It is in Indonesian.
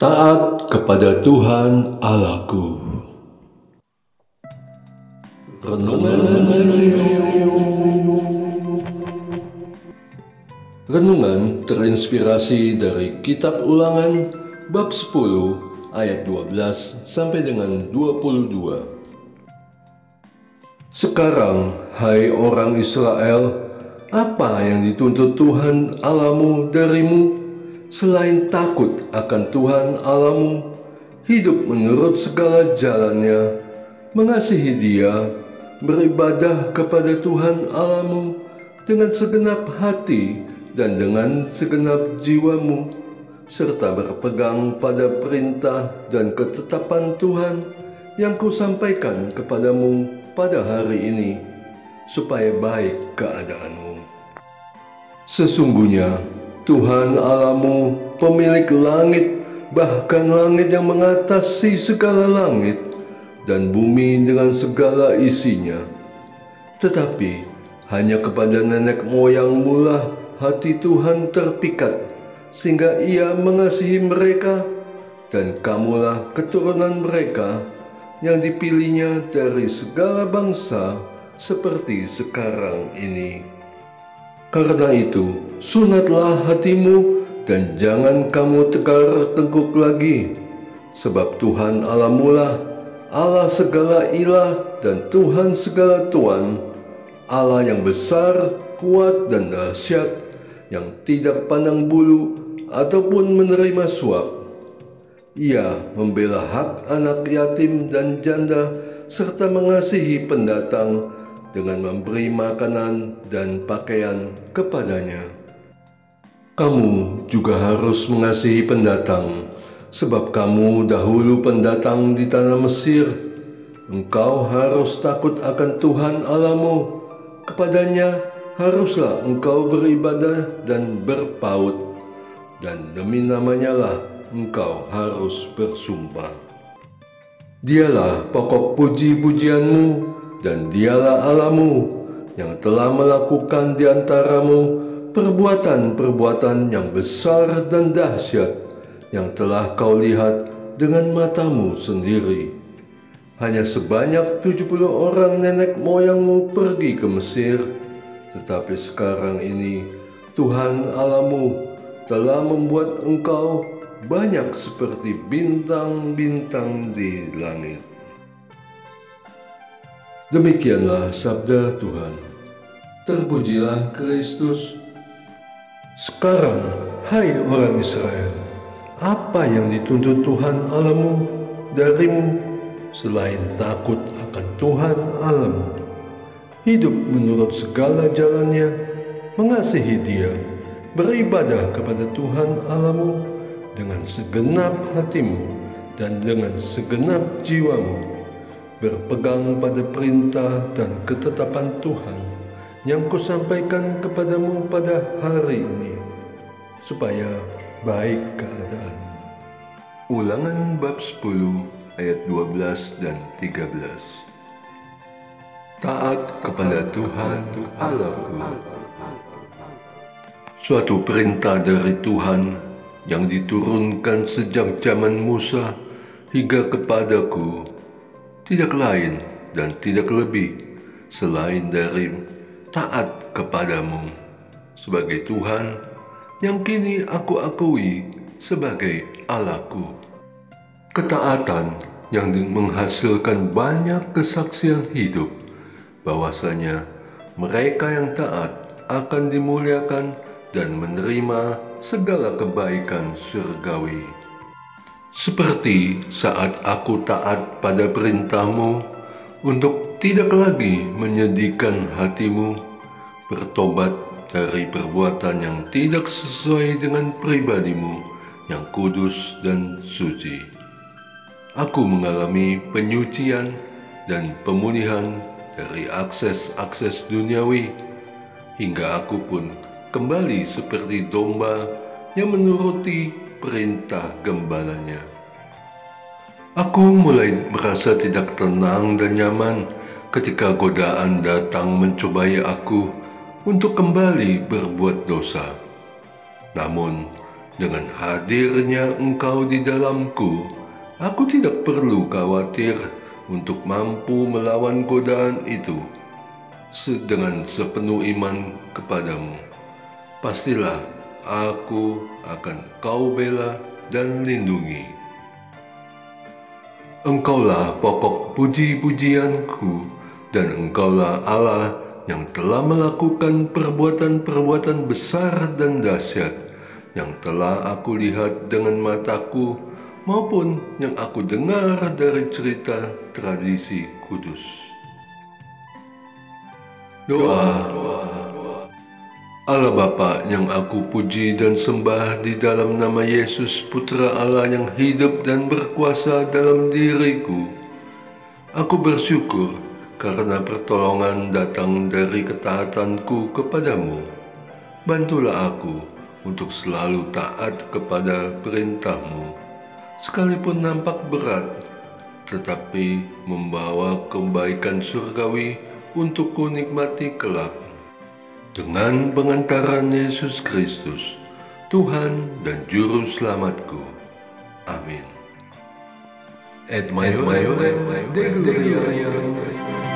Taat kepada Tuhan Allahku. Renungan terinspirasi dari Kitab Ulangan bab 10 ayat 12 sampai dengan 22. Sekarang, hai orang Israel, apa yang dituntut Tuhan Allahmu darimu selain takut akan Tuhan Allahmu, hidup menurut segala jalannya, mengasihi Dia, beribadah kepada Tuhan Allahmu dengan segenap hati dan dengan segenap jiwamu, serta berpegang pada perintah dan ketetapan Tuhan yang kusampaikan kepadamu pada hari ini, supaya baik keadaanmu. Sesungguhnya Tuhan Allahmu, pemilik langit, bahkan langit yang mengatasi segala langit, dan bumi dengan segala isinya. Tetapi hanya kepada nenek moyangmu lah hati Tuhan terpikat, sehingga Ia mengasihi mereka, dan kamulah keturunan mereka yang dipilihnya dari segala bangsa seperti sekarang ini. Karena itu, sunatlah hatimu dan jangan kamu tegar tengkuk lagi, sebab Tuhan Allahmu lah Allah segala ilah dan Tuhan segala Tuan, Allah yang besar, kuat dan dahsyat, yang tidak pandang bulu ataupun menerima suap. Ia membela hak anak yatim dan janda, serta mengasihi pendatang dengan memberi makanan dan pakaian kepadanya. Kamu juga harus mengasihi pendatang, sebab kamu dahulu pendatang di tanah Mesir. Engkau harus takut akan Tuhan Allahmu, kepadanya haruslah engkau beribadah dan berpaut, dan demi namanya lah engkau harus bersumpah. Dialah pokok puji-pujianmu, dan Dialah Allahmu yang telah melakukan di antaramu perbuatan-perbuatan yang besar dan dahsyat yang telah kau lihat dengan matamu sendiri. Hanya sebanyak 70 orang nenek moyangmu pergi ke Mesir, tetapi sekarang ini Tuhan Allahmu telah membuat engkau banyak seperti bintang-bintang di langit. Demikianlah sabda Tuhan. Terpujilah Kristus. Sekarang, hai orang Israel, apa yang dituntut Tuhan Allahmu darimu selain takut akan Tuhan Allahmu, hidup menurut segala jalannya, mengasihi Dia, beribadah kepada Tuhan Allahmu dengan segenap hatimu dan dengan segenap jiwamu, berpegang pada perintah dan ketetapan Tuhan yang kusampaikan kepadamu pada hari ini, supaya baik keadaanmu. Ulangan bab 10 ayat 12 dan 13. Taat kepada Tuhan Allahku. Suatu perintah dari Tuhan yang diturunkan sejak zaman Musa hingga kepadaku, tidak lain dan tidak lebih selain dari taat kepadamu sebagai Tuhan yang kini aku akui sebagai Allahku. Ketaatan yang menghasilkan banyak kesaksian hidup bahwasanya mereka yang taat akan dimuliakan dan menerima segala kebaikan surgawi. Seperti saat aku taat pada perintahmu untuk tidak lagi menyedihkan hatimu, bertobat dari perbuatan yang tidak sesuai dengan pribadimu yang kudus dan suci. Aku mengalami penyucian dan pemulihan dari akses-akses duniawi, hingga aku pun kembali seperti domba yang menuruti perintah gembalanya. Aku mulai merasa tidak tenang dan nyaman ketika godaan datang mencobai aku untuk kembali berbuat dosa. Namun, Dengan hadirnya Engkau di dalamku, aku tidak perlu khawatir untuk mampu melawan godaan itu. Dengan sepenuh iman kepadamu, pastilah aku akan Kau bela dan lindungi. Engkaulah pokok puji-pujianku, dan Engkaulah Allah yang telah melakukan perbuatan-perbuatan besar dan dahsyat, yang telah aku lihat dengan mataku, maupun yang aku dengar dari cerita tradisi kudus. Doa. Allah Bapa yang aku puji dan sembah di dalam nama Yesus Putra Allah yang hidup dan berkuasa dalam diriku. Aku bersyukur karena pertolongan datang dari ketaatanku kepadamu. Bantulah aku untuk selalu taat kepada perintahmu, sekalipun nampak berat, tetapi membawa kebaikan surgawi untuk kunikmati kelak. Dengan pengantaran Yesus Kristus, Tuhan dan Juru Selamatku. Amin. Et Maiorem, Dei Gloria.